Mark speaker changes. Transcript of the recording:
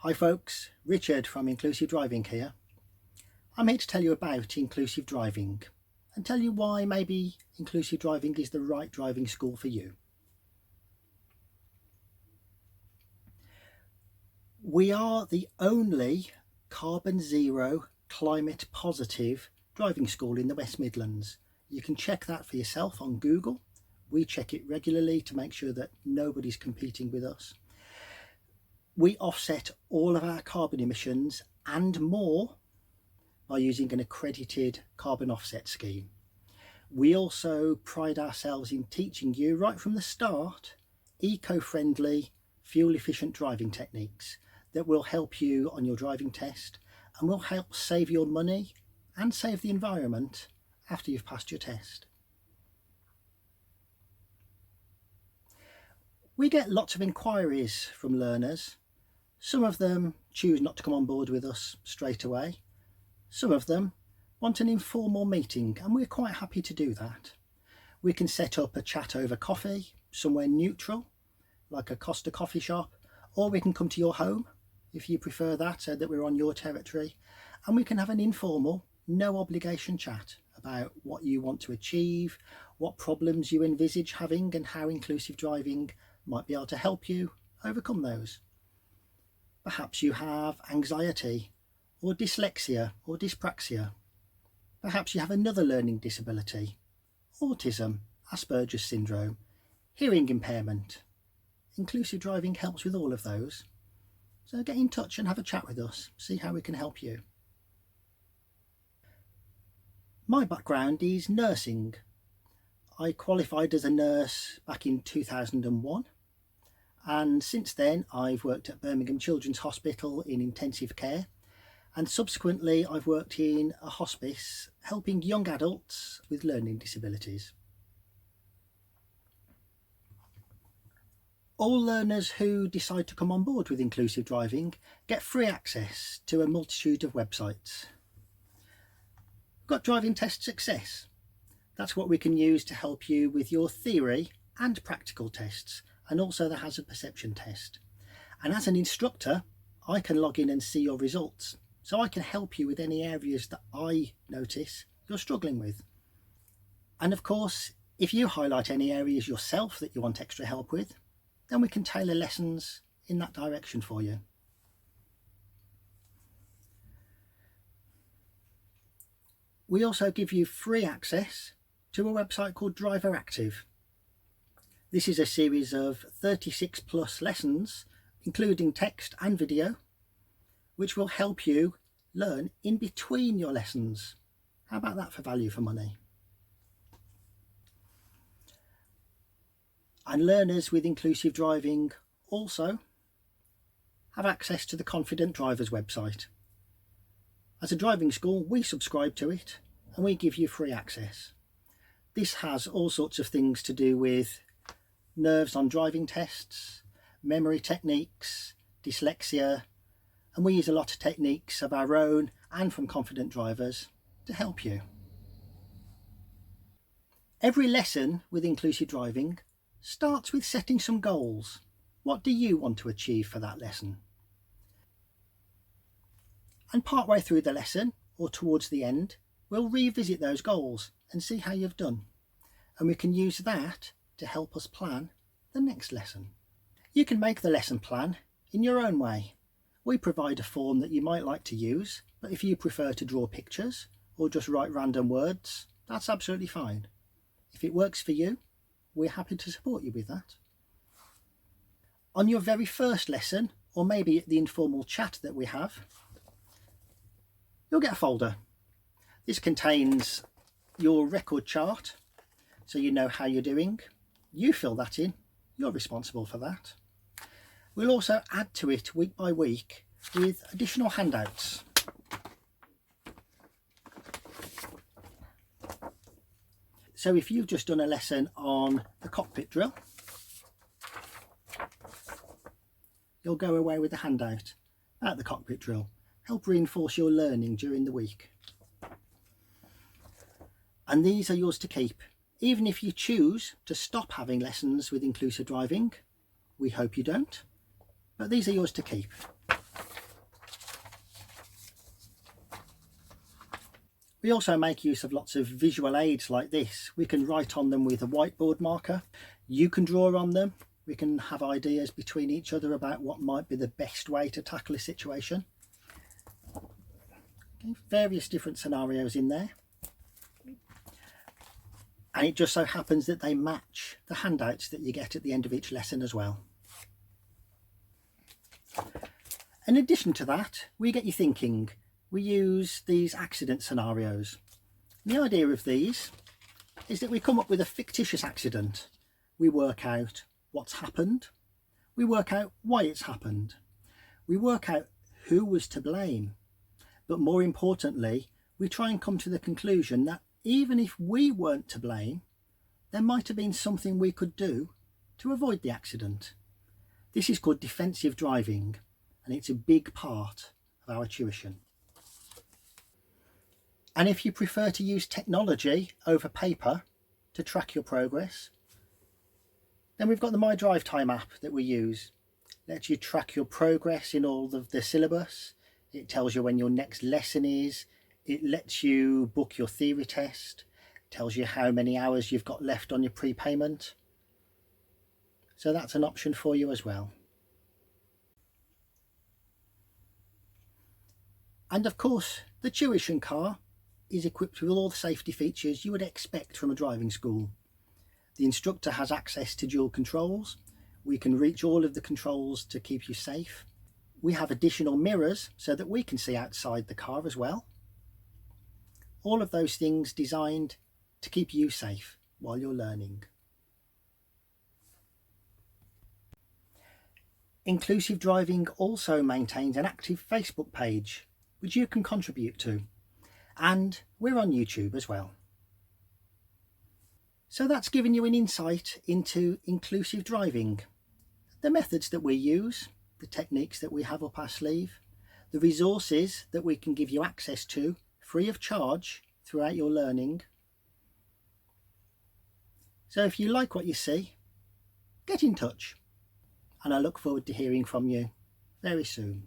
Speaker 1: Hi folks, Richard from Inclusive Driving here. I'm here to tell you about inclusive driving and tell you why maybe inclusive driving is the right driving school for you. We are the only carbon zero, climate positive driving school in the West Midlands. You can check that for yourself on Google. We check it regularly to make sure that nobody's competing with us. We offset all of our carbon emissions and more by using an accredited carbon offset scheme. We also pride ourselves in teaching you right from the start eco-friendly, fuel-efficient driving techniques that will help you on your driving test and will help save your money and save the environment after you've passed your test. We get lots of inquiries from learners. Some of them choose not to come on board with us straight away. Some of them want an informal meeting, and we're quite happy to do that. We can set up a chat over coffee somewhere neutral, like a Costa coffee shop, or we can come to your home if you prefer that, so that we're on your territory, and we can have an informal, no obligation chat about what you want to achieve, what problems you envisage having, and how inclusive driving might be able to help you overcome those. Perhaps you have anxiety or dyslexia or dyspraxia. Perhaps you have another learning disability, autism, Asperger's syndrome, hearing impairment. Inclusive driving helps with all of those. So get in touch and have a chat with us, see how we can help you. My background is nursing. I qualified as a nurse back in 2001. And since then I've worked at Birmingham Children's Hospital in intensive care, and subsequently I've worked in a hospice helping young adults with learning disabilities. All learners who decide to come on board with inclusive driving get free access to a multitude of websites. We've got Driving Test Success. That's what we can use to help you with your theory and practical tests, and also the hazard perception test. And as an instructor, I can log in and see your results, so I can help you with any areas that I notice you're struggling with. And of course, if you highlight any areas yourself that you want extra help with, then we can tailor lessons in that direction for you. We also give you free access to a website called Driver Active. This is a series of 36 plus lessons, including text and video, which will help you learn in between your lessons. How about that for value for money? And learners with inclusive driving also have access to the Confident Drivers website. As a driving school, we subscribe to it and we give you free access. This has all sorts of things to do with nerves on driving tests, memory techniques, dyslexia, and we use a lot of techniques of our own and from Confident Drivers to help you. Every lesson with inclusive driving starts with setting some goals. What do you want to achieve for that lesson? And partway through the lesson, or towards the end, we'll revisit those goals and see how you've done. And we can use that to help us plan the next lesson. You can make the lesson plan in your own way. We provide a form that you might like to use, but if you prefer to draw pictures or just write random words, that's absolutely fine. If it works for you, we're happy to support you with that. On your very first lesson, or maybe at the informal chat that we have, you'll get a folder. This contains your record chart, so you know how you're doing. You fill that in, you're responsible for that. We'll also add to it week by week with additional handouts. So if you've just done a lesson on the cockpit drill, you'll go away with a handout about the cockpit drill. Help reinforce your learning during the week. And these are yours to keep. Even if you choose to stop having lessons with inclusive driving, we hope you don't, but these are yours to keep. We also make use of lots of visual aids like this. We can write on them with a whiteboard marker. You can draw on them. We can have ideas between each other about what might be the best way to tackle a situation. Okay, various different scenarios in there. And it just so happens that they match the handouts that you get at the end of each lesson as well. In addition to that, we get you thinking. We use these accident scenarios. The idea of these is that we come up with a fictitious accident. We work out what's happened. We work out why it's happened. We work out who was to blame. But more importantly, we try and come to the conclusion that even if we weren't to blame, there might have been something we could do to avoid the accident. This is called defensive driving, and it's a big part of our tuition. And if you prefer to use technology over paper to track your progress, then we've got the My Drive Time app that we use. It lets you track your progress in all of the syllabus. It tells you when your next lesson is. It lets you book your theory test. It tells you how many hours you've got left on your prepayment. So that's an option for you as well. And of course, the tuition car is equipped with all the safety features you would expect from a driving school. The instructor has access to dual controls. We can reach all of the controls to keep you safe. We have additional mirrors so that we can see outside the car as well. All of those things designed to keep you safe while you're learning. Inclusive Driving also maintains an active Facebook page which you can contribute to, and we're on YouTube as well. So that's given you an insight into inclusive driving, the methods that we use, the techniques that we have up our sleeve, the resources that we can give you access to free of charge throughout your learning. So if you like what you see, get in touch, and I look forward to hearing from you very soon.